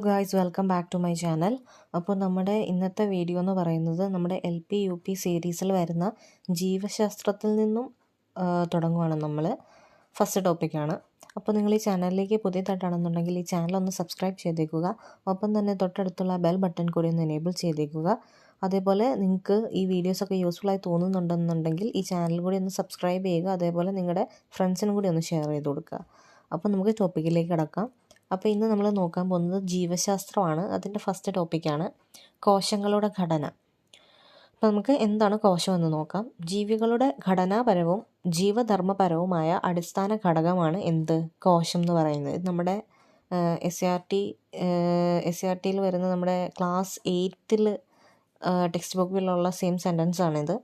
Guys, welcome back to my channel. അപ്പോൾ നമ്മുടെ ഇന്നത്തെ വീഡിയോ എന്ന് പറയുന്നത് നമ്മുടെ LP UP സീരീസിൽ വരുന്ന ജീവശാസ്ത്രത്തിൽ നിന്നും തുടങ്ങുവാണ്. നമ്മൾ ഫസ്റ്റ് ടോപ്പിക്കാണ്. അപ്പോൾ നിങ്ങൾ ഈ ചാനലിലേക്ക് പുതിയതായിട്ടാണെന്നുണ്ടെങ്കിൽ ഈ ചാനൽ സബ്സ്ക്രൈബ് ചെയ്തേക്കുക. ഒപ്പം തന്നെ തൊട്ടടുത്തുള്ള ബെൽ ബട്ടൺ കൂടി എനേബിൾ ചെയ്തേക്കുക. അതേപോലെ നിങ്ങൾക്ക് ഈ വീഡിയോസൊക്കെ യൂസ്ഫുള്ളായി തോന്നുന്നുണ്ടെന്നുണ്ടെങ്കിൽ ഈ ചാനൽ കൂടി സബ്സ്ക്രൈബ് ചെയ്യുക. അതേപോലെ നിങ്ങളുടെ ഫ്രണ്ട്സിനും കൂടി ഷെയർ ചെയ്ത് കൊടുക്കുക. അപ്പോൾ നമുക്ക് ടോപ്പിക്കിലേക്ക് കിടക്കാം. അപ്പോൾ ഇന്ന് നമ്മൾ നോക്കാൻ പോകുന്നത് ജീവശാസ്ത്രമാണ്. അതിൻ്റെ ഫസ്റ്റ് ടോപ്പിക്കാണ് കോശങ്ങളുടെ ഘടന. അപ്പോൾ നമുക്ക് എന്താണ് കോശമെന്ന് നോക്കാം. ജീവികളുടെ ഘടനാപരവും ജീവധർമ്മപരവുമായ അടിസ്ഥാന ഘടകമാണ് കോശം എന്ന് പറയുന്നത്. ഇത് നമ്മുടെ SCRT വരുന്ന നമ്മുടെ ക്ലാസ് 8 ടെക്സ്റ്റ് ബുക്കിലുള്ള സെയിം സെൻറ്റൻസ് ആണിത്.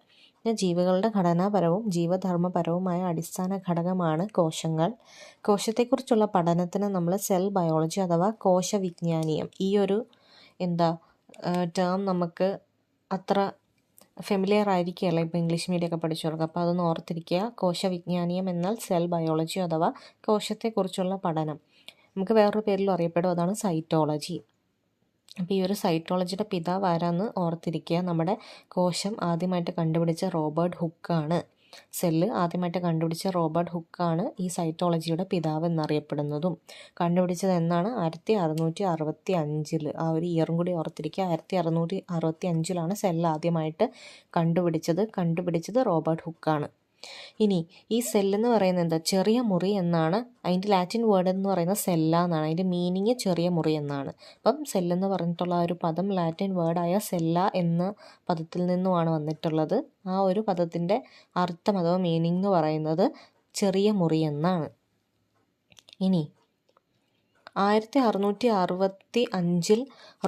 ജീവികളുടെ ഘടനാപരവും ജീവധർമ്മപരവുമായ അടിസ്ഥാന ഘടകമാണ് കോശങ്ങൾ. കോശത്തെക്കുറിച്ചുള്ള പഠനത്തിന് നമ്മൾ സെൽ ബയോളജി അഥവാ കോശവിജ്ഞാനീയം, ഈ ഒരു ടേം നമുക്ക് അത്ര ഫെമിലിയർ ആയിരിക്കുകയല്ല ഇപ്പോൾ ഇംഗ്ലീഷ് മീഡിയമൊക്കെ പഠിച്ചവർക്ക്. അപ്പോൾ അതൊന്ന് ഓർത്തിരിക്കുക. കോശവിജ്ഞാനീയം എന്നാൽ സെൽ ബയോളജി അഥവാ കോശത്തെക്കുറിച്ചുള്ള പഠനം. നമുക്ക് വേറൊരു പേരിലും അറിയപ്പെടും, അതാണ് സൈറ്റോളജി. അപ്പോൾ ഈ ഒരു സൈറ്റോളജിയുടെ പിതാവ് ആരാന്ന് ഓർത്തിരിക്കുക. നമ്മുടെ കോശം ആദ്യമായിട്ട് കണ്ടുപിടിച്ച റോബർട്ട് ഹുക്കാണ്. സെല്ല് ആദ്യമായിട്ട് കണ്ടുപിടിച്ച റോബർട്ട് ഹുക്കാണ് ഈ സൈറ്റോളജിയുടെ പിതാവ് എന്നറിയപ്പെടുന്നതും. കണ്ടുപിടിച്ചത് എന്നാണ്? 1665. ആ ഒരു ഇയറും കൂടി ഓർത്തിരിക്കുക. 1665 സെല്ല് ആദ്യമായിട്ട് കണ്ടുപിടിച്ചത് റോബർട്ട് ഹുക്കാണ്. ഇനി ഈ സെല്ലെന്ന് പറയുന്നത് ചെറിയ മുറി എന്നാണ്. അതിൻ്റെ ലാറ്റിൻ വേർഡ് എന്ന് പറയുന്നത് സെല്ല എന്നാണ്. അതിൻ്റെ മീനിങ് ചെറിയ മുറി എന്നാണ്. അപ്പം സെല്ലെന്ന് പറഞ്ഞിട്ടുള്ള ആ ഒരു പദം ലാറ്റിൻ വേർഡായ സെല്ല എന്ന പദത്തിൽ നിന്നുമാണ് വന്നിട്ടുള്ളത്. ആ ഒരു പദത്തിൻ്റെ അർത്ഥം അഥവാ മീനിങ് എന്ന് പറയുന്നത് ചെറിയ മുറി എന്നാണ്. ഇനി 1665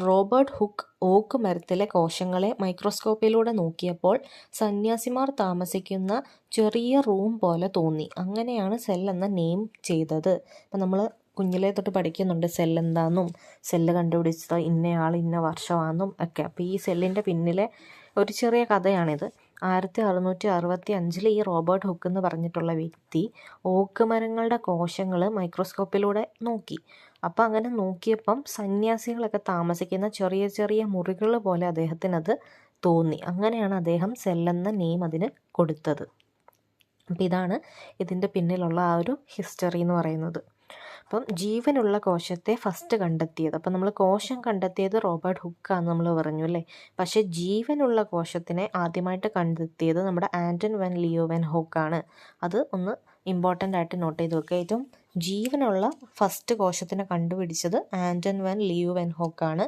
റോബർട്ട് ഹുക്ക് ഓക്ക് മരത്തിലെ കോശങ്ങളെ മൈക്രോസ്കോപ്പിലൂടെ നോക്കിയപ്പോൾ സന്യാസിമാർ താമസിക്കുന്ന ചെറിയ റൂം പോലെ തോന്നി. അങ്ങനെയാണ് സെൽ എന്ന നെയിം ചെയ്തത്. അപ്പം നമ്മൾ കുഞ്ഞിലേ തൊട്ട് പഠിക്കുന്നുണ്ട് സെൽ എന്താണെന്നും സെല്ല് കണ്ടുപിടിച്ചത് ഇന്നയാൾ ഇന്ന വർഷമാണെന്നും ഒക്കെ. അപ്പോൾ ഈ സെല്ലിൻ്റെ പിന്നിലെ ഒരു ചെറിയ കഥയാണിത്. 1665 ഈ റോബർട്ട് ഹുക്ക് എന്ന് പറഞ്ഞിട്ടുള്ള വ്യക്തി ഓക്ക് മരങ്ങളുടെ കോശങ്ങൾ മൈക്രോസ്കോപ്പിലൂടെ നോക്കി. അപ്പോൾ അങ്ങനെ നോക്കിയപ്പം സന്യാസികളൊക്കെ താമസിക്കുന്ന ചെറിയ ചെറിയ മുറികൾ പോലെ അദ്ദേഹത്തിനത് തോന്നി. അങ്ങനെയാണ് അദ്ദേഹം സെല്ലെന്ന നെയിം അതിന് കൊടുത്തത്. അപ്പോൾ ഇതാണ് ഇതിൻ്റെ പിന്നിലുള്ള ആ ഒരു ഹിസ്റ്ററി എന്ന് പറയുന്നത്. അപ്പം ജീവനുള്ള കോശത്തെ ഫസ്റ്റ് കണ്ടെത്തിയത്, അപ്പം നമ്മൾ കോശം കണ്ടെത്തിയത് റോബർട്ട് ഹുക്കാന്ന് നമ്മൾ പറഞ്ഞു അല്ലേ. പക്ഷേ ജീവനുള്ള കോശത്തിനെ ആദ്യമായിട്ട് കണ്ടെത്തിയത് നമ്മുടെ ആൻറ്റൺ വാൻ ലിയോവെൻഹോക്കാണ്. അത് ഒന്ന് ഇമ്പോർട്ടൻ്റ് ആയിട്ട് നോട്ട് ചെയ്ത് വെക്കുക. ഏറ്റവും ജീവനുള്ള ഫസ്റ്റ് കോശത്തിനെ കണ്ടുപിടിച്ചത് ആൻറ്റൺ വാൻ ലിയോവെൻഹോക്കാണ്,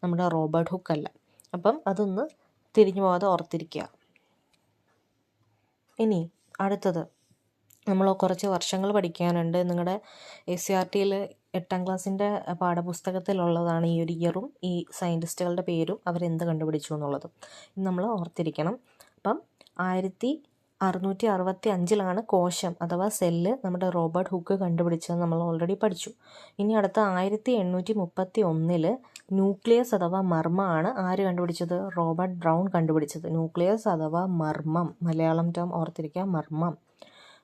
നമ്മുടെ റോബർട്ട് ഹുക്ക് അല്ല. അപ്പം അതൊന്ന് തിരിഞ്ഞു പോകാതെ ഓർത്തിരിക്കുക. ഇനി അടുത്തത് നമ്മൾ കുറച്ച് വർഷങ്ങൾ പഠിക്കാനുണ്ട്. നിങ്ങളുടെ SCRT 8ാം ക്ലാസ്സിൻ്റെ പാഠപുസ്തകത്തിലുള്ളതാണ് ഈ ഒരു ഇയറും ഈ സയൻറ്റിസ്റ്റുകളുടെ പേരും അവരെന്ത് കണ്ടുപിടിച്ചു എന്നുള്ളതും നമ്മൾ ഓർത്തിരിക്കണം. അപ്പം 1665 കോശം അഥവാ സെല്ല് നമ്മുടെ റോബർട്ട് ഹുക്ക് കണ്ടുപിടിച്ചത് നമ്മൾ ഓൾറെഡി പഠിച്ചു. ഇനി അടുത്ത 1831 ന്യൂക്ലിയസ് അഥവാ മർമ്മമാണ് ആര് കണ്ടുപിടിച്ചത്? റോബർട്ട് ബ്രൗൺ കണ്ടുപിടിച്ചത്. ന്യൂക്ലിയസ് അഥവാ മർമ്മം, മലയാളം ടേം ഓർത്തിരിക്കുക, മർമ്മം.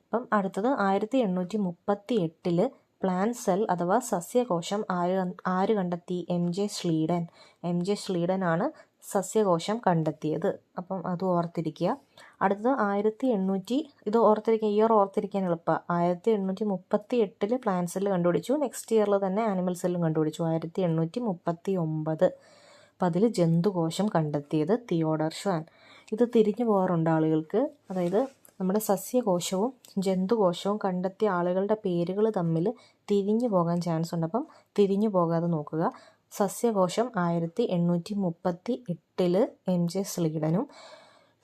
അപ്പം അടുത്തത് 1838 പ്ലാന്റ് സെൽ അഥവാ സസ്യകോശം ആര് കണ്ടെത്തി? MJ സ്ലീഡൻ ആണ് സസ്യകോശം കണ്ടെത്തിയത്. അപ്പം അത് ഓർത്തിരിക്കുക. അടുത്തത് 1800, ഇത് ഓർത്തിരിക്കുക, ഇയർ ഓർത്തിരിക്കാൻ എളുപ്പമാണ്. 1838 പ്ലാന്റ് സെല്ല് കണ്ടുപിടിച്ചു. നെക്സ്റ്റ് ഇയറിൽ തന്നെ ആനിമൽ സെല്ലും കണ്ടുപിടിച്ചു, 1839. അപ്പം അതിൽ ജന്തുകോശം കണ്ടെത്തിയത് തിയോഡർ ഷ്വാൻ. ഇത് തിരിഞ്ഞു പോകാറുണ്ട് ആളുകൾക്ക്. അതായത് നമ്മുടെ സസ്യകോശവും ജന്തുകോശവും കണ്ടെത്തിയ ആളുകളുടെ പേരുകൾ തമ്മിൽ തിരിഞ്ഞു പോകാൻ ചാൻസ് ഉണ്ട്. അപ്പം തിരിഞ്ഞു പോകാതെ നോക്കുക. സസ്യകോശം 1838 MJ സ്ലീഡനും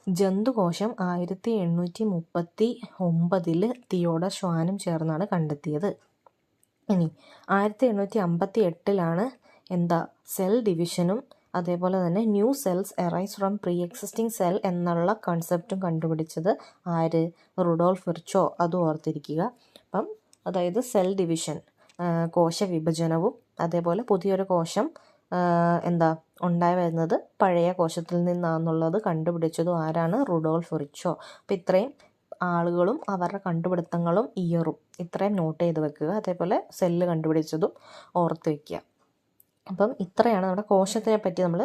ജന്തുകോശം 1839 തിയോഡർ ഷ്വാനും ചേർന്നാണ് കണ്ടെത്തിയത്. ഇനി 1858 സെൽ ഡിവിഷനും അതേപോലെ തന്നെ new cells arise from pre existing cell എന്നുള്ള കൺസെപ്റ്റും കണ്ടുപിടിച്ചത് ആര്? Rudolf Virchow. അതും ഓർത്തിരിക്കുക. അപ്പം അതായത് സെൽ ഡിവിഷൻ, കോശവിഭജനവും അതേപോലെ പുതിയൊരു കോശം ഉണ്ടായി വരുന്നത് പഴയ കോശത്തിൽ നിന്നാണെന്നുള്ളത് കണ്ടുപിടിച്ചതും ആരാണ്? Rudolf Virchow. അപ്പം ഇത്രയും ആളുകളും അവരുടെ കണ്ടുപിടുത്തങ്ങളും ഇയറും ഇത്രയും നോട്ട് ചെയ്ത് വെക്കുക. അതേപോലെ സെല്ല് കണ്ടുപിടിച്ചതും ഓർത്ത് വയ്ക്കുക. അപ്പം ഇത്രയാണ് നമ്മുടെ കോശത്തിനെ പറ്റി നമ്മൾ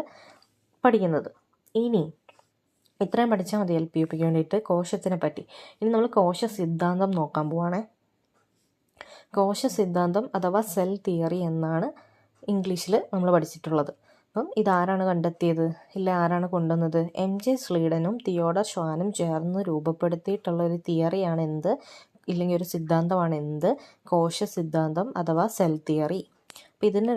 പഠിക്കുന്നത്. ഇനി ഇത്രയും പഠിച്ചാൽ മതി LPUPക്ക് വേണ്ടിയിട്ട് കോശത്തിനെ പറ്റി. ഇനി നമ്മൾ കോശ സിദ്ധാന്തം നോക്കാൻ പോവാണേ. കോശ സിദ്ധാന്തം അഥവാ സെൽ തിയറി എന്നാണ് ഇംഗ്ലീഷിൽ നമ്മൾ പഠിച്ചിട്ടുള്ളത്. അപ്പം ഇതാരാണ് കണ്ടെത്തിയത്, ഇല്ല ആരാണ് കൊണ്ടുവന്നത്? MJ സ്ലീഡനും തിയോഡർ ഷ്വാനും ചേർന്ന് രൂപപ്പെടുത്തിയിട്ടുള്ള ഒരു തിയറിയാണ് എന്ത്, ഇല്ലെങ്കിൽ ഒരു സിദ്ധാന്തമാണ് എന്ത്, കോശ സിദ്ധാന്തം അഥവാ സെൽ തിയറി. അപ്പം ഇതിന്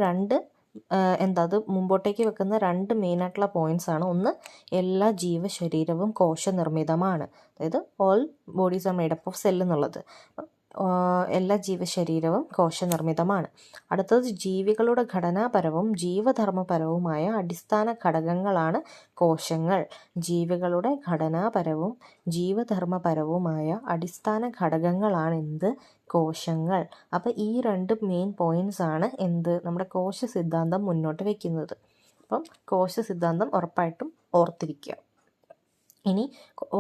അത് മുമ്പോട്ടേക്ക് വെക്കുന്ന രണ്ട് മെയിനായിട്ടുള്ള പോയിൻറ്റ്സ് ആണ്. ഒന്ന്, എല്ലാ ജീവശരീരവും കോശനിർമ്മിതമാണ്, അതായത് all bodies are made up of cell എന്നുള്ളത്. എല്ലാ ജീവശരീരവും കോശനിർമ്മിതമാണ്. അടുത്തത്, ജീവികളുടെ ഘടനാപരവും ജീവധർമ്മപരവുമായ അടിസ്ഥാന ഘടകങ്ങളാണ് കോശങ്ങൾ. ജീവികളുടെ ഘടനാപരവും ജീവധർമ്മപരവുമായ അടിസ്ഥാന ഘടകങ്ങളാണ് എന്ത്, കോശങ്ങൾ. അപ്പോൾ ഈ രണ്ട് മെയിൻ പോയിൻറ്റ്സ് ആണ് നമ്മുടെ കോശ സിദ്ധാന്തം മുന്നോട്ട് വയ്ക്കുന്നത്. അപ്പം കോശ സിദ്ധാന്തം ഉറപ്പായിട്ടും ഓർത്തിരിക്കുക. ഇനി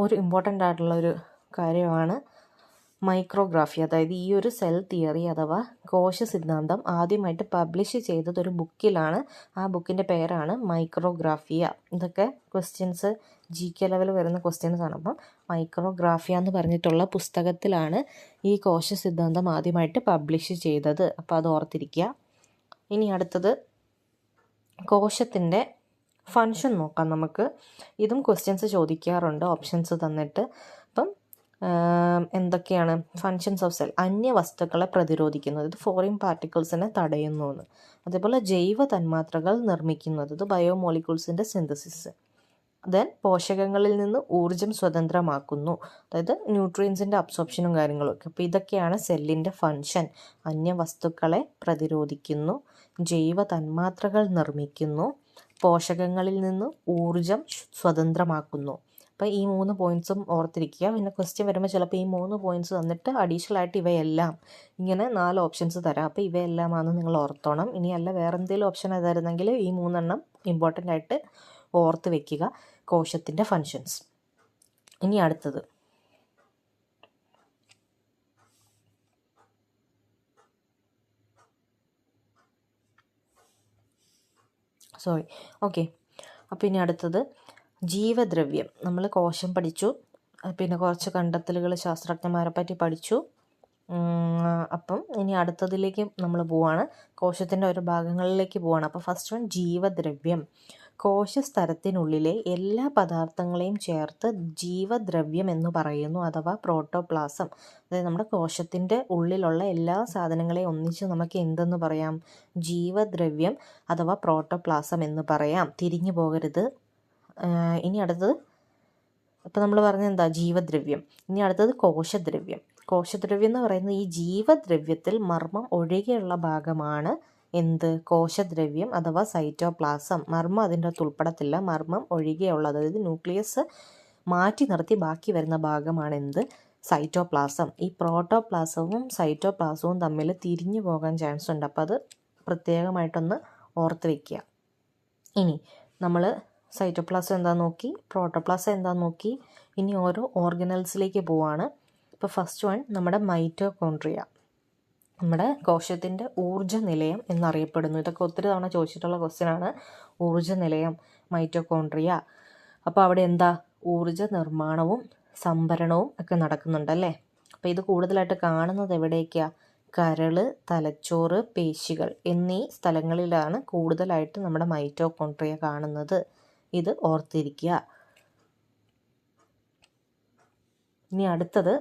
ഒരു ഇമ്പോർട്ടൻ്റ് ആയിട്ടുള്ള ഒരു കാര്യമാണ് മൈക്രോഗ്രാഫി. അതായത് ഈ ഒരു സെൽ തിയറി അഥവാ കോശ സിദ്ധാന്തം ആദ്യമായിട്ട് പബ്ലിഷ് ചെയ്തത് ഒരു ബുക്കിലാണ്. ആ ബുക്കിൻ്റെ പേരാണ് മൈക്രോഗ്രാഫിയ. ഇതൊക്കെ ക്വസ്റ്റ്യൻസ് GK ലെവൽ വരുന്ന ക്വസ്റ്റ്യൻസ് ആണ്. അപ്പം മൈക്രോഗ്രാഫിയ എന്ന് പറഞ്ഞിട്ടുള്ള പുസ്തകത്തിലാണ് ഈ കോശ സിദ്ധാന്തം ആദ്യമായിട്ട് പബ്ലിഷ് ചെയ്തത്. അപ്പോൾ അത് ഓർത്തിരിക്കുക. ഇനി അടുത്തത് കോശത്തിൻ്റെ ഫങ്ഷൻ നോക്കാം നമുക്ക്. ഇതും ക്വസ്റ്റ്യൻസ് ചോദിക്കാറുണ്ട് ഓപ്ഷൻസ് തന്നിട്ട്. അപ്പം എന്തൊക്കെയാണ് ഫങ്ഷൻസ് ഓഫ് സെൽ? അന്യവസ്തുക്കളെ പ്രതിരോധിക്കുന്നത്, ഇത് ഫോറിൻ പാർട്ടിക്കിൾസിനെ തടയുന്നു എന്ന്. അതേപോലെ ജൈവ തന്മാത്രകൾ നിർമ്മിക്കുന്നത്, ഇത് ബയോമോളിക്യൂൾസിൻ്റെ സിന്തസിസ്. ദെൻ പോഷകങ്ങളിൽ നിന്ന് ഊർജം സ്വതന്ത്രമാക്കുന്നു, അതായത് ന്യൂട്രിയൻസിൻ്റെ അബ്സോർപ്ഷനും കാര്യങ്ങളും ഒക്കെ. അപ്പോൾ ഇതൊക്കെയാണ് സെല്ലിൻ്റെ ഫങ്ഷൻ. അന്യവസ്തുക്കളെ പ്രതിരോധിക്കുന്നു, ജൈവ തന്മാത്രകൾ നിർമ്മിക്കുന്നു, പോഷകങ്ങളിൽ നിന്ന് ഊർജം സ്വതന്ത്രമാക്കുന്നു. അപ്പോൾ ഈ 3 പോയിൻറ്റ്സും ഓർത്തിരിക്കുക. പിന്നെ ക്വസ്റ്റ്യൻ വരുമ്പോൾ ചിലപ്പോൾ ഈ 3 പോയിൻറ്റ്സ് തന്നിട്ട് അഡീഷണൽ ആയിട്ട് ഇവയെല്ലാം, ഇങ്ങനെ 4 ഓപ്ഷൻസ് തരാം. അപ്പോൾ ഇവയെല്ലാമാണെന്ന് നിങ്ങൾ ഓർത്തോണം. ഇനിയല്ല വേറെ എന്തെങ്കിലും ഓപ്ഷൻ ഏതായിരുന്നെങ്കിൽ ഈ 3 ഇമ്പോർട്ടൻ്റ് ആയിട്ട് ഓർത്ത് വെക്കുക, കോശത്തിൻ്റെ ഫങ്ഷൻസ്. ഇനി അടുത്തത് അപ്പോൾ ഇനി അടുത്തത് ജീവദ്രവ്യം. നമ്മൾ കോശം പഠിച്ചു, പിന്നെ കുറച്ച് കണ്ടെത്തലുകൾ ശാസ്ത്രജ്ഞന്മാരെ പറ്റി പഠിച്ചു. അപ്പം ഇനി അടുത്തതിലേക്ക് നമ്മൾ പോവാണ്, കോശത്തിൻ്റെ ഓരോ ഭാഗങ്ങളിലേക്ക് പോവാണ്. അപ്പോൾ ഫസ്റ്റ് വൺ, ജീവദ്രവ്യം. കോശസ്തരത്തിനുള്ളിലെ എല്ലാ പദാർത്ഥങ്ങളെയും ചേർത്ത് ജീവദ്രവ്യം എന്ന് പറയുന്നു, അഥവാ പ്രോട്ടോപ്ലാസം. അതായത് നമ്മുടെ കോശത്തിൻ്റെ ഉള്ളിലുള്ള എല്ലാ സാധനങ്ങളെയും ഒന്നിച്ച് നമുക്ക് എന്തെന്ന് പറയാം? ജീവദ്രവ്യം അഥവാ പ്രോട്ടോപ്ലാസം എന്ന് പറയാം. തിരിഞ്ഞു പോകരുത്. ഇനി അടുത്തത്, ഇപ്പം നമ്മൾ പറഞ്ഞത് എന്താ? ജീവദ്രവ്യം. ഇനി അടുത്തത് കോശദ്രവ്യം. കോശദ്രവ്യം എന്ന് പറയുന്നത് ഈ ജീവദ്രവ്യത്തിൽ മർമ്മം ഒഴികെയുള്ള ഭാഗമാണ് എന്ത്? കോശദ്രവ്യം അഥവാ സൈറ്റോപ്ലാസം. മർമ്മം അതിൻ്റെ അകത്ത് ഉൾപ്പെടത്തില്ല. മർമ്മം ഒഴികെയുള്ളത്, അതായത് ന്യൂക്ലിയസ് മാറ്റി നിർത്തി ബാക്കി വരുന്ന ഭാഗമാണ് എന്ത്? സൈറ്റോപ്ലാസം. ഈ പ്രോട്ടോപ്ലാസവും സൈറ്റോപ്ലാസവും തമ്മിൽ തിരിഞ്ഞു പോകാൻ ചാൻസ് ഉണ്ട്. അപ്പോൾ അത് പ്രത്യേകമായിട്ടൊന്ന് ഓർത്ത് വയ്ക്കുക. ഇനി നമ്മൾ സൈറ്റോപ്ലാസം എന്താണെന്ന് നോക്കി, പ്രോട്ടോപ്ലാസം എന്താണെന്ന് നോക്കി. ഇനി ഓരോ ഓർഗനൽസിലേക്ക് പോവാണ്. ഇപ്പോൾ ഫസ്റ്റ് വൺ, നമ്മുടെ മൈറ്റോകോൺട്രിയ, നമ്മുടെ കോശത്തിൻ്റെ ഊർജ്ജ നിലയം എന്നറിയപ്പെടുന്നു. ഇതൊക്കെ ഒത്തിരി തവണ ചോദിച്ചിട്ടുള്ള ക്വസ്റ്റ്യനാണ്. ഊർജ്ജ നിലയം, മൈറ്റോകോൺട്രിയ. അപ്പോൾ അവിടെ എന്താ? ഊർജ്ജ നിർമ്മാണവും സംഭരണവും ഒക്കെ നടക്കുന്നുണ്ടല്ലേ. അപ്പോൾ ഇത് കൂടുതലായിട്ട് കാണുന്നത് എവിടേക്കാണ്? കരൾ, തലച്ചോറ്, പേശികൾ എന്നീ സ്ഥലങ്ങളിലാണ് കൂടുതലായിട്ട് നമ്മുടെ മൈറ്റോകോൺട്രിയ കാണുന്നത്. ഇത് ഓർത്തിരിക്കുക. ഇനി അടുത്തത്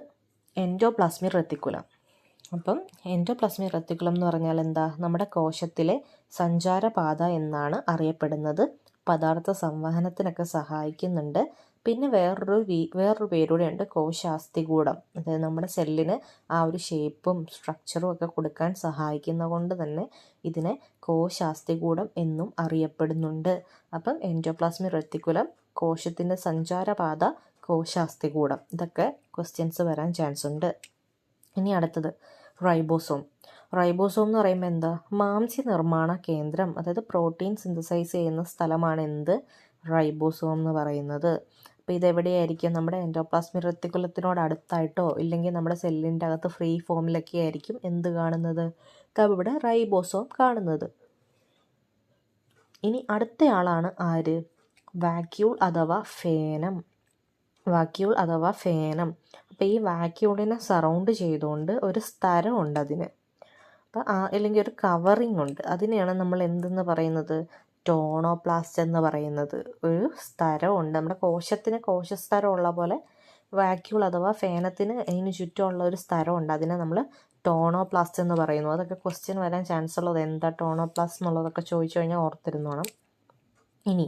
എൻഡോപ്ലാസ്മിക് റെത്തിക്കുലം. അപ്പം എൻഡോപ്ലാസ്മിക് റെത്തിക്കുലം എന്ന് പറഞ്ഞാൽ എന്താ? നമ്മുടെ കോശത്തിലെ സഞ്ചാരപാത എന്നാണ് അറിയപ്പെടുന്നത്. പദാർത്ഥ സംവഹനത്തിനൊക്കെ സഹായിക്കുന്നുണ്ട്. പിന്നെ വേറൊരു പേരൂടെ ഉണ്ട്, കോശാസ്ഥികൂടം. അതായത് നമ്മുടെ സെല്ലിന് ആ ഒരു ഷേപ്പും സ്ട്രക്ചറും ഒക്കെ കൊടുക്കാൻ സഹായിക്കുന്ന കൊണ്ട് തന്നെ ഇതിനെ കോശാസ്ഥികൂടം എന്നും അറിയപ്പെടുന്നുണ്ട്. അപ്പം എൻഡോപ്ലാസ്മിക് റെത്തിക്കുലം, കോശത്തിൻ്റെ സഞ്ചാരപാത, കോശാസ്ഥികൂടം, ഇതൊക്കെ ക്വസ്റ്റ്യൻസ് വരാൻ ചാൻസ് ഉണ്ട്. ഇനി അടുത്തത് റൈബോസോം. റൈബോസോം എന്ന് പറയുമ്പോൾ എന്താ? മാംസ്യ നിർമ്മാണ കേന്ദ്രം, അതായത് പ്രോട്ടീൻ സിന്തസൈസ് ചെയ്യുന്ന സ്ഥലമാണ് എന്ത്? റൈബോസോം എന്ന് പറയുന്നത്. അപ്പോൾ ഇതെവിടെയായിരിക്കും? നമ്മുടെ എൻഡോപ്ലാസ്മിക് റെത്തിക്കുലത്തിനോട് അടുത്തായിട്ടോ ഇല്ലെങ്കിൽ നമ്മുടെ സെല്ലിൻ്റെ അകത്ത് ഫ്രീ ഫോമിലൊക്കെ ആയിരിക്കും എന്ത് കാണുന്നത്? ഇവിടെ റൈബോസോം കാണുന്നത്. ഇനി അടുത്തയാളാണ് ആര്? വാക്യൂൾ അഥവാ ഫേനം. വാക്യൂൾ അഥവാ ഫേനം. അപ്പോൾ ഈ വാക്യൂളിനെ സറൗണ്ട് ചെയ്തുകൊണ്ട് ഒരു സ്ഥലമുണ്ട് അതിന്. അപ്പോൾ അല്ലെങ്കിൽ ഒരു കവറിങ് ഉണ്ട്. അതിനെയാണ് നമ്മൾ എന്തെന്ന് പറയുന്നത്? ടോണോപ്ലാസ്റ്റ് എന്ന് പറയുന്നത്. ഒരു സ്ഥലമുണ്ട് നമ്മുടെ കോശത്തിന് കോശസ്ഥലമുള്ള പോലെ വാക്യൂൾ അഥവാ ഫേനത്തിന് അതിന് ചുറ്റുമുള്ള ഒരു സ്ഥലമുണ്ട്. അതിനെ നമ്മൾ ടോണോപ്ലാസ്റ്റ് എന്ന് പറയുന്നു. അതൊക്കെ ക്വസ്റ്റ്യൻ വരാൻ ചാൻസ് ഉള്ളത്. എന്താ ടോണോപ്ലാസ്റ്റ് എന്നുള്ളതൊക്കെ ചോദിച്ചു കഴിഞ്ഞാൽ ഓർത്തിരുന്നോണം. ഇനി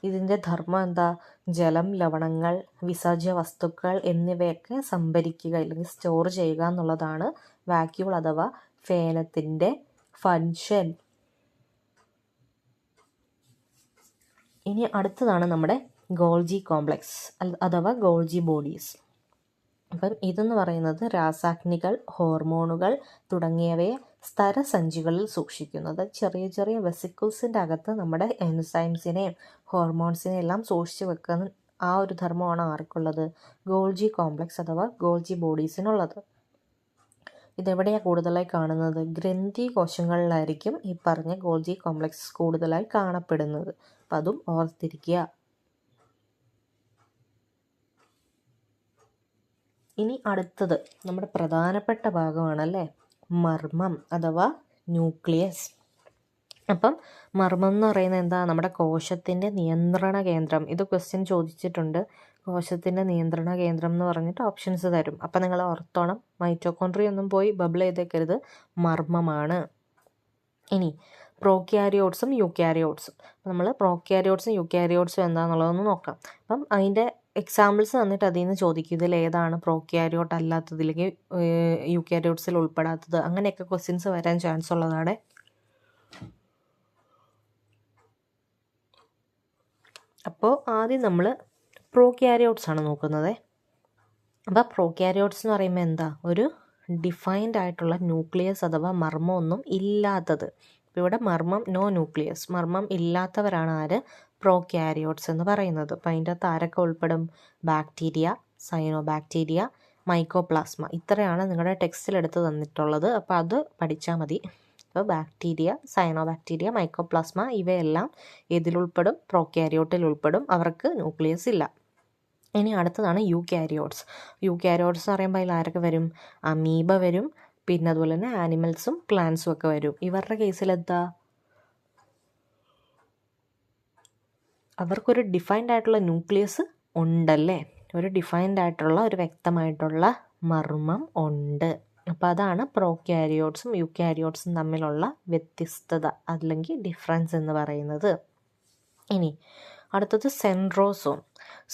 ഇതിൻ്റെ ധർമ്മം എന്താ? ജലം, ലവണങ്ങൾ, വിസർജ്യ വസ്തുക്കൾ എന്നിവയൊക്കെ സംഭരിക്കുക അല്ലെങ്കിൽ സ്റ്റോർ ചെയ്യുക എന്നുള്ളതാണ് വാക്യൂൾ അഥവാ ഫേനത്തിൻ്റെ ഫങ്ഷൻ. ഇനി അടുത്തതാണ് നമ്മുടെ ഗോൾജി കോംപ്ലക്സ് അഥവാ ഗോൾജി ബോഡീസ്. അപ്പം ഇതെന്ന് പറയുന്നത് രാസാഗ്നികൾ, ഹോർമോണുകൾ തുടങ്ങിയവയെ സ്തരസഞ്ചികളിൽ സൂക്ഷിക്കുന്നത്. ചെറിയ ചെറിയ വെസിക്കിൾസിൻ്റെ അകത്ത് നമ്മുടെ എൻസൈംസിനെയും ഹോർമോൺസിനെയും എല്ലാം സൂക്ഷിച്ച് വെക്കുന്ന ആ ഒരു ധർമ്മമാണ് ആർക്കുള്ളത്? ഗോൾജി കോംപ്ലക്സ് അഥവാ ഗോൾജി ബോഡീസിനുള്ളത്. ഇതെവിടെയാണ് കൂടുതലായി കാണുന്നത്? ഗ്രന്ഥി കോശങ്ങളിലായിരിക്കും ഈ പറഞ്ഞ ഗോൾജി കോംപ്ലക്സ് കൂടുതലായി കാണപ്പെടുന്നത്. അപ്പം അതും ഓർത്തിരിക്കുക. ഇനി അടുത്തത് നമ്മുടെ പ്രധാനപ്പെട്ട ഭാഗമാണല്ലേ, മർമ്മം അഥവാ ന്യൂക്ലിയസ്. അപ്പം മർമ്മം എന്ന് പറയുന്നത് എന്താ? നമ്മുടെ കോശത്തിൻ്റെ നിയന്ത്രണ കേന്ദ്രം. ഇത് ക്വസ്റ്റ്യൻ ചോദിച്ചിട്ടുണ്ട്. കോശത്തിൻ്റെ നിയന്ത്രണ കേന്ദ്രം എന്ന് പറഞ്ഞിട്ട് ഓപ്ഷൻസ് തരും. അപ്പം നിങ്ങൾ ഓർത്തോണം, മൈറ്റോകോൺട്രിയ ഒന്നും പോയി ബബിൾ ചെയ്തേക്കരുത്, മർമ്മമാണ്. ഇനി പ്രോക്യാരിയോട്സും യൂക്യാരിയോട്സും. നമ്മൾ പ്രോക്യാരിയോട്സും യൂക്യാരിയോട്സും എന്താണെന്നുള്ളതൊന്ന് നോക്കാം. അപ്പം അതിൻ്റെ എക്സാമ്പിൾസ് തന്നിട്ട് അതിൽ നിന്ന് ചോദിക്കും ഇതിൽ ഏതാണ് പ്രോക്യാരിയോട്ട് അല്ലാത്തത് അല്ലെങ്കിൽ യൂക്യാരിയോട്സിൽ ഉൾപ്പെടാത്തത്. അങ്ങനെയൊക്കെ ക്വസ്റ്റ്യൻസ് വരാൻ ചാൻസ് ഉള്ളതാണ്. അപ്പോൾ ആദ്യം നമ്മൾ പ്രോക്യാരിയോട്സ് ആണ് നോക്കുന്നത്. അപ്പോൾ പ്രോക്യാരിയോട്സ് എന്ന് പറയുമ്പോൾ എന്താ? ഒരു ഡിഫൈൻഡ് ആയിട്ടുള്ള ന്യൂക്ലിയസ് അഥവാ മർമ്മമൊന്നും ഇല്ലാത്തത്. അപ്പോൾ ഇവിടെ മർമ്മം, നോ ന്യൂക്ലിയസ്, മർമ്മം ഇല്ലാത്തവരാണ് ആര്? പ്രോക്യാരിയോട്സ് എന്ന് പറയുന്നത്. അപ്പോൾ അതിൻ്റെ അകത്ത് ആരൊക്കെ ഉൾപ്പെടും? Bacteria, cyanobacteria, mycoplasma. ഇത്രയാണ് നിങ്ങളുടെ ടെക്സ്റ്റിൽ എടുത്ത് തന്നിട്ടുള്ളത്. അപ്പോൾ അത് പഠിച്ചാൽ മതി. അപ്പോൾ ബാക്ടീരിയ, സയനോബാക്ടീരിയ, മൈക്കോപ്ലാസ്മ ഇവയെല്ലാം ഇതിലുൾപ്പെടും, പ്രോക്യാരിയോട്ടിൽ ഉൾപ്പെടും. അവർക്ക് ന്യൂക്ലിയസ് ഇല്ല. ഇനി അടുത്തതാണ് യൂക്യാരിയോട്സ്. യൂക്യാരിയോട്സ് എന്ന് പറയുമ്പോൾ അതിൽ ആരൊക്കെ വരും? അമീബ വരും, പിന്നെ അതുപോലെ തന്നെ ആനിമൽസും പ്ലാന്റ്സും ഒക്കെ വരും. ഇവരുടെ കേസിൽ എന്താ? അവർക്കൊരു ഡിഫൈൻഡ് ആയിട്ടുള്ള ന്യൂക്ലിയസ് ഉണ്ടല്ലേ, ഒരു ഡിഫൈൻഡ് ആയിട്ടുള്ള ഒരു വ്യക്തമായിട്ടുള്ള മർമ്മം ഉണ്ട്. അപ്പോൾ അതാണ് പ്രോക്യാരിയോട്സും യൂക്യാരിയോട്സും തമ്മിലുള്ള വ്യത്യസ്തത അല്ലെങ്കിൽ ഡിഫറൻസ് എന്ന് പറയുന്നത്. ഇനി അടുത്തത് സെൻട്രോസോം.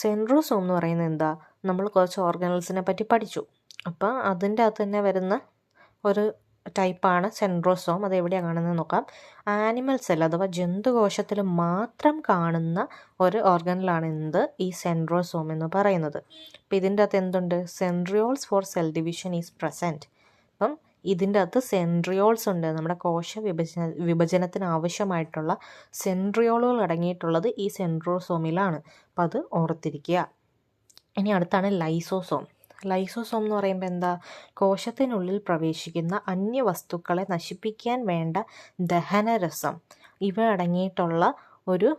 സെൻട്രോസോം എന്ന് പറയുന്നത് എന്താ? നമ്മൾ കുറച്ച് ഓർഗനൽസിനെ പറ്റി പഠിച്ചു. അപ്പോൾ അതിൻ്റെ അകത്ത് തന്നെ വരുന്ന ഒരു ടൈപ്പാണ് സെൻട്രോസോം. അത് എവിടെയാണ് കാണുന്നത് നോക്കാം. ആനിമൽ സെൽ അഥവാ ജന്തുകോശത്തിൽ മാത്രം കാണുന്ന ഒരു ഓർഗനലാണ് എന്ത്? ഈ സെൻട്രോസോം എന്ന് പറയുന്നത്. അപ്പം ഇതിൻ്റെ അകത്ത് എന്തുണ്ട്? Centrioles for cell division is present. അപ്പം ഇതിൻ്റെ അകത്ത് സെൻട്രിയോൾസ് ഉണ്ട്. നമ്മുടെ കോശ വിഭജനത്തിന് ആവശ്യമായിട്ടുള്ള സെൻട്രിയോളുകൾ അടങ്ങിയിട്ടുള്ളത് ഈ സെൻട്രോസോമിലാണ്. അപ്പം അത് ഓർത്തിരിക്കുക. ഇനി അടുത്താണ് ലൈസോസോം. ലൈസോസോം എന്ന് പറയുമ്പോൾ എന്താ? കോശത്തിനുള്ളിൽ പ്രവേശിക്കുന്ന അന്യവസ്തുക്കളെ നശിപ്പിക്കാൻ വേണ്ട ദഹനരസം ഇവ അടങ്ങിയിട്ടുള്ള ഒരു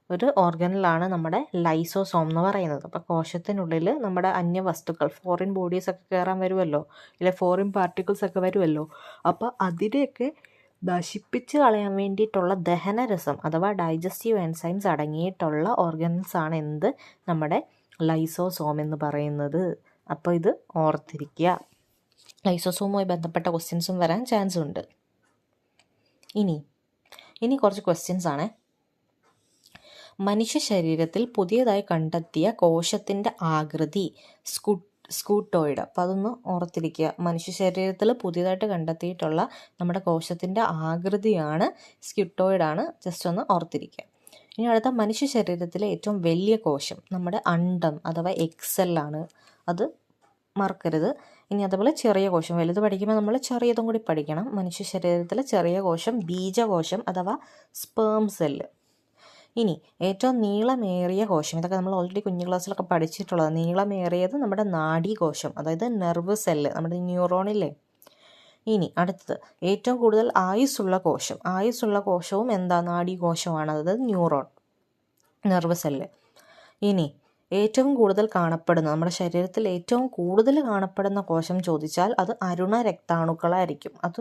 ഒരു ഓർഗനലാണ് നമ്മുടെ ലൈസോസോം എന്ന് പറയുന്നത്. അപ്പോൾ കോശത്തിനുള്ളിൽ നമ്മുടെ അന്യവസ്തുക്കൾ, ഫോറിൻ ബോഡീസൊക്കെ കയറാൻ വരുമല്ലോ, ഇല്ലെ ഫോറിൻ പാർട്ടിക്കിൾസ് ഒക്കെ വരുമല്ലോ. അപ്പോൾ അതിനെയൊക്കെ നശിപ്പിച്ച് കളയാൻ വേണ്ടിയിട്ടുള്ള ദഹനരസം അഥവാ ഡൈജസ്റ്റീവ് എൻസൈംസ് അടങ്ങിയിട്ടുള്ള ഓർഗനൽസാണ് എന്ത്? നമ്മുടെ ലൈസോസോം എന്ന് പറയുന്നത്. അപ്പോൾ ഇത് ഓർത്തിരിക്കുക. ലൈസോസോമുമായി ബന്ധപ്പെട്ട ക്വസ്റ്റ്യൻസും വരാൻ ചാൻസ് ഉണ്ട്. ഇനി കുറച്ച് ക്വസ്റ്റ്യൻസ് ആണ്. മനുഷ്യ ശരീരത്തിൽ പുതിയതായി കണ്ടെത്തിയ കോശത്തിൻ്റെ ആകൃതി സ്കൂട്ടോയിഡ്. അപ്പോൾ അതൊന്ന് ഓർത്തിരിക്കുക. മനുഷ്യ ശരീരത്തിൽ പുതിയതായിട്ട് കണ്ടെത്തിയിട്ടുള്ള നമ്മുടെ കോശത്തിൻ്റെ ആകൃതിയാണ് സ്ക്യൂട്ടോയിഡാണ്. ജസ്റ്റ് ഒന്ന് ഓർത്തിരിക്കുക. ഇനി അടുത്ത മനുഷ്യ ശരീരത്തിലെ ഏറ്റവും വലിയ കോശം നമ്മുടെ അണ്ഡം അഥവാ എക്സെല്ലാണ്. അത് മറക്കരുത്. ഇനി അതുപോലെ ചെറിയ കോശം, വലുത് പഠിക്കുമ്പോൾ നമ്മൾ ചെറിയതും കൂടി പഠിക്കണം. മനുഷ്യ ശരീരത്തിലെ ചെറിയ കോശം ബീജകോശം അഥവാ സ്പേം സെല്ല്. ഇനി ഏറ്റവും നീളമേറിയ കോശം, ഇതൊക്കെ നമ്മൾ ഓൾറെഡി കുഞ്ഞു ക്ലാസ്സിലൊക്കെ പഠിച്ചിട്ടുള്ളത്. നീളമേറിയത് നമ്മുടെ നാഡീകോശം, അതായത് നെർവ് സെല്ല്, നമ്മുടെ ന്യൂറോണില്ലേ. ഇനി അടുത്തത് ഏറ്റവും കൂടുതൽ ആയുസ്സുള്ള കോശവും എന്താ? നാഡീകോശമാണ്, അതായത് ന്യൂറോൺ, നെർവ് സെല്ല്. ഇനി ഏറ്റവും കൂടുതൽ കാണപ്പെടുന്ന, നമ്മുടെ ശരീരത്തിൽ ഏറ്റവും കൂടുതൽ കാണപ്പെടുന്ന കോശം ചോദിച്ചാൽ അത് അരുണ രക്താണുക്കളായിരിക്കും. അത്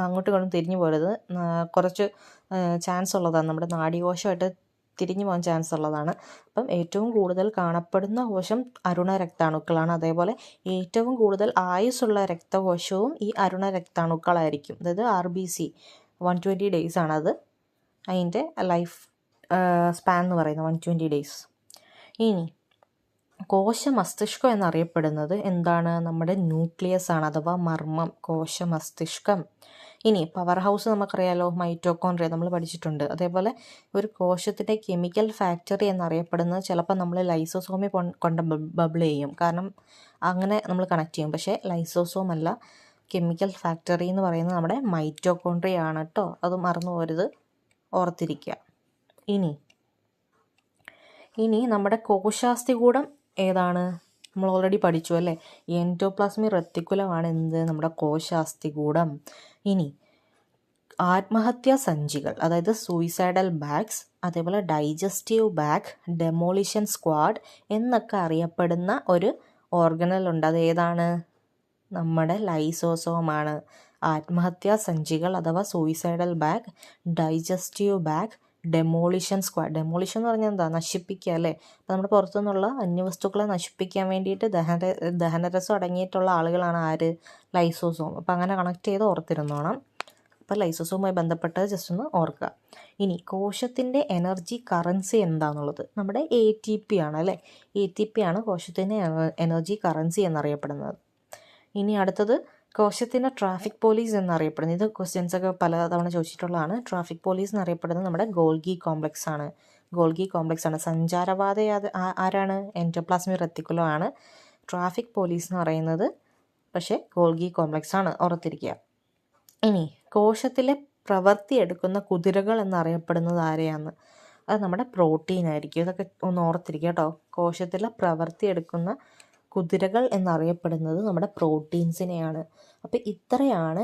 അങ്ങോട്ടും ഇങ്ങോട്ടും തിരിഞ്ഞു പോരുത്, കുറച്ച് ചാൻസ് ഉള്ളതാണ്, നമ്മുടെ നാഡീകോശമായിട്ട് തിരിഞ്ഞു പോകാൻ ചാൻസ് ഉള്ളതാണ്. അപ്പം ഏറ്റവും കൂടുതൽ കാണപ്പെടുന്ന കോശം അരുണ രക്താണുക്കളാണ്. അതേപോലെ ഏറ്റവും കൂടുതൽ ആയുസ്സുള്ള രക്തകോശവും ഈ അരുണ രക്താണുക്കളായിരിക്കും. അതായത് RBC 120 days ആണത്, അതിൻ്റെ ലൈഫ് സ്പാൻ എന്ന് പറയുന്നത് 120 days. ഇനി കോശമസ്തിഷ്കം എന്നറിയപ്പെടുന്നത് എന്താണ്? നമ്മുടെ ന്യൂക്ലിയസ് ആണ്, അഥവാ മർമ്മം, കോശമസ്തിഷ്കം. ഇനി പവർ ഹൗസ് നമുക്കറിയാലോ, മൈറ്റോകോൺട്രിയ നമ്മൾ പഠിച്ചിട്ടുണ്ട്. അതേപോലെ ഒരു കോശത്തിൻ്റെ കെമിക്കൽ ഫാക്ടറി എന്നറിയപ്പെടുന്നത് ചിലപ്പോൾ നമ്മൾ ലൈസോസോമിൽ കൊണ്ട് ബബിൾ ചെയ്യും, കാരണം അങ്ങനെ നമ്മൾ കണക്ട് ചെയ്യും. പക്ഷേ ലൈസോസോം അല്ല, കെമിക്കൽ ഫാക്ടറി എന്ന് പറയുന്നത് നമ്മുടെ മൈറ്റോകോൺട്രിയ ആണ് കേട്ടോ, അത് മറന്നു പോരുത്, ഓർത്തിരിക്കുക. ഇനി നമ്മുടെ കോശാസ്ഥികൂടം ഏതാണ്? നമ്മൾ ഓൾറെഡി പഠിച്ചു അല്ലേ, എൻഡോപ്ലാസ്മിക് റെറ്റിക്കുലമാണ് എന്ത്? നമ്മുടെ കോശാസ്ഥികൂടം. ഇനി ആത്മഹത്യാ സഞ്ചികൾ, അതായത് സൂയിസൈഡൽ ബാഗ്സ്, അതേപോലെ ഡൈജസ്റ്റീവ് ബാഗ്, ഡെമോളിഷൻ സ്ക്വാഡ് എന്നൊക്കെ അറിയപ്പെടുന്ന ഒരു ഓർഗനൽ ഉണ്ട്. അത് ഏതാണ്? നമ്മുടെ ലൈസോസോമാണ്. ആത്മഹത്യാ സഞ്ചികൾ അഥവാ suicidal bag, digestive bag, demolition squad. Demolition എന്ന് പറഞ്ഞാൽ എന്താ? നശിപ്പിക്കുക അല്ലേ. അപ്പോൾ നമ്മുടെ പുറത്തുനിന്നുള്ള അന്യവസ്തുക്കളെ നശിപ്പിക്കാൻ വേണ്ടിയിട്ട് ദഹനരസം അടങ്ങിയിട്ടുള്ള ആളുകളാണ് ആര്? ലൈസോസോം. അപ്പോൾ അങ്ങനെ കണക്ട് ചെയ്ത് ഓർത്തിരുന്നോണം. അപ്പോൾ ലൈസോസോമുമായി ബന്ധപ്പെട്ടത് ജസ്റ്റ് ഒന്ന് ഓർക്കുക. ഇനി കോശത്തിൻ്റെ എനർജി കറൻസി എന്താണെന്നുള്ളത് നമ്മുടെ ATP ആണ് അല്ലേ. ATP ആണ് കോശത്തിൻ്റെ എനർജി കറൻസി എന്നറിയപ്പെടുന്നത്. ഇനി അടുത്തത് കോശത്തിൻ്റെ ട്രാഫിക് പോലീസ് എന്നറിയപ്പെടുന്നത്, ഇത് ക്വസ്റ്റ്യൻസ് ഒക്കെ പലതവണ ചോദിച്ചിട്ടുള്ളതാണ്. ട്രാഫിക് പോലീസ് എന്നറിയപ്പെടുന്നത് നമ്മുടെ ഗോൾഗി കോംപ്ലക്സ് ആണ്. സഞ്ചാരപാത ആരാണ്? എൻഡോപ്ലാസ്മിക് റെറ്റിക്കുലം ആണ്. ട്രാഫിക് പോലീസ് എന്ന് പറയുന്നത് പക്ഷേ ഗോൾഗി കോംപ്ലക്സ് ആണ്, ഓർത്തിരിക്കുക. ഇനി കോശത്തിലെ പ്രവൃത്തി എടുക്കുന്ന കുതിരകൾ എന്നറിയപ്പെടുന്നത് ആരെയാണ്? അത് നമ്മുടെ പ്രോട്ടീൻ ആയിരിക്കും. ഇതൊക്കെ ഒന്ന് ഓർത്തിരിക്കുക കേട്ടോ. കോശത്തിലെ പ്രവൃത്തി എടുക്കുന്ന കുതിരകൾ എന്നറിയപ്പെടുന്നത് നമ്മുടെ പ്രോട്ടീൻസിനെയാണ്. അപ്പോൾ ഇത്രയാണ്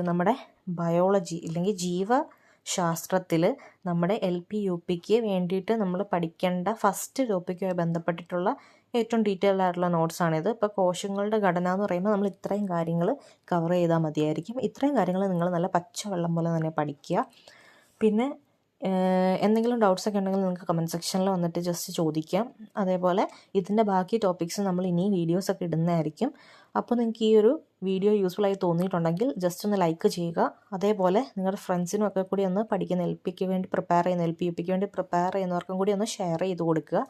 നമ്മുടെ ബയോളജി അല്ലെങ്കിൽ ജീവശാസ്ത്രത്തിൽ നമ്മുടെ LP UPക്ക് വേണ്ടിയിട്ട് നമ്മൾ പഠിക്കേണ്ട ഫസ്റ്റ് ടോപ്പിക്കുമായി ബന്ധപ്പെട്ടിട്ടുള്ള ഏറ്റവും ഡീറ്റെയിൽഡ് ആയിട്ടുള്ള നോട്ട്സാണിത്. ഇപ്പോൾ കോശങ്ങളുടെ ഘടന എന്ന് പറയുമ്പോൾ നമ്മൾ ഇത്രയും കാര്യങ്ങൾ കവർ ചെയ്താൽ മതിയായിരിക്കും. ഇത്രയും കാര്യങ്ങൾ നിങ്ങൾ നല്ല പച്ചവെള്ളം പോലെ തന്നെ പഠിക്കുക. പിന്നെ എന്തെങ്കിലും ഡൗട്ട്സൊക്കെ ഉണ്ടെങ്കിൽ നിങ്ങൾക്ക് കമൻറ്റ് സെക്ഷനിൽ വന്നിട്ട് ജസ്റ്റ് ചോദിക്കാം. അതേപോലെ ഇതിൻ്റെ ബാക്കി ടോപ്പിക്സ് നമ്മൾ ഇനി വീഡിയോസൊക്കെ ഇടുന്നതായിരിക്കും. അപ്പോൾ നിങ്ങൾക്ക് ഈ ഒരു വീഡിയോ യൂസ്ഫുള്ളായി തോന്നിയിട്ടുണ്ടെങ്കിൽ ജസ്റ്റ് ഒന്ന് ലൈക്ക് ചെയ്യുക. അതേപോലെ നിങ്ങളുടെ ഫ്രണ്ട്സിനും ഒക്കെ കൂടി ഒന്ന് പഠിക്കുന്ന LP UPക്ക് വേണ്ടി പ്രിപ്പയർ ചെയ്യുന്നവർക്കും കൂടി ഒന്ന് ഷെയർ ചെയ്ത് കൊടുക്കുക.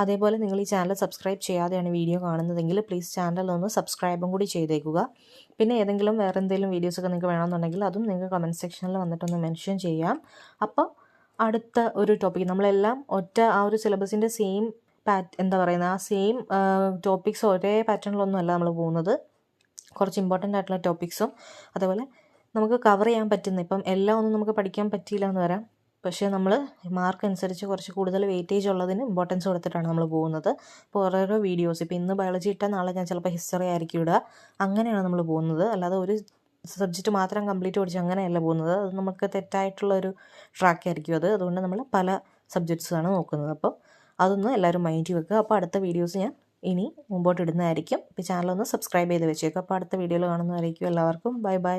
അതേപോലെ നിങ്ങൾ ഈ ചാനൽ സബ്സ്ക്രൈബ് ചെയ്യാതെയാണ് വീഡിയോ കാണുന്നതെങ്കിൽ പ്ലീസ് ചാനൽ ഒന്ന് സബ്സ്ക്രൈബും കൂടി ചെയ്തേക്കുക. പിന്നെ ഏതെങ്കിലും വേറെ എന്തെങ്കിലും വീഡിയോസൊക്കെ നിങ്ങൾക്ക് വേണമെന്നുണ്ടെങ്കിൽ അതും നിങ്ങൾക്ക് കമൻറ്റ് സെക്ഷനിൽ വന്നിട്ടൊന്ന് മെൻഷൻ ചെയ്യാം. അപ്പോൾ അടുത്ത ഒരു ടോപ്പിക് നമ്മളെല്ലാം ആ ഒരു സിലബസിൻ്റെ സെയിം സെയിം ടോപ്പിക്സ് ഒരേ പാറ്റേണിലൊന്നുമല്ല നമ്മൾ പോകുന്നത്. കുറച്ച് ഇമ്പോർട്ടൻ്റ് ആയിട്ടുള്ള ടോപ്പിക്സും അതേപോലെ നമുക്ക് കവർ ചെയ്യാൻ പറ്റുന്ന, ഇപ്പം എല്ലാം ഒന്നും നമുക്ക് പഠിക്കാൻ പറ്റിയില്ല എന്ന് വരാം, പക്ഷേ നമ്മൾ മാർക്ക് അനുസരിച്ച് കുറച്ച് കൂടുതൽ വെയിറ്റേജ് ഉള്ളതിന് ഇമ്പോർട്ടൻസ് കൊടുത്തിട്ടാണ് നമ്മൾ പോകുന്നത്. അപ്പോൾ ഓരോരോ വീഡിയോസ്, ഇപ്പോൾ ഇന്ന് ബയോളജി ഇട്ടാൽ നാളെ ഞാൻ ചിലപ്പോൾ ഹിസ്റ്ററി ആയിരിക്കും ഇടുക, അങ്ങനെയാണ് നമ്മൾ പോകുന്നത്. അല്ലാതെ ഒരു സബ്ജക്റ്റ് മാത്രം കംപ്ലീറ്റ് പഠിച്ച് അങ്ങനെയല്ല പോകുന്നത്. അത് നമുക്ക് തെറ്റായിട്ടുള്ളൊരു ട്രാക്കായിരിക്കും അത്. അതുകൊണ്ട് നമ്മൾ പല സബ്ജക്ട്സാണ് നോക്കുന്നത്. അപ്പോൾ അതൊന്ന് എല്ലാവരും മൈൻഡിൽ വെക്കുക. അപ്പോൾ അടുത്ത വീഡിയോസ് ഞാൻ ഇനി മുമ്പോട്ട് ഇടുന്നതായിരിക്കും. ഇപ്പോൾ ചാനലൊന്ന് സബ്സ്ക്രൈബ് ചെയ്ത് വെച്ചേക്കുക. അപ്പോൾ അടുത്ത വീഡിയോയിൽ കാണുന്നതായിരിക്കും. എല്ലാവർക്കും ബൈ.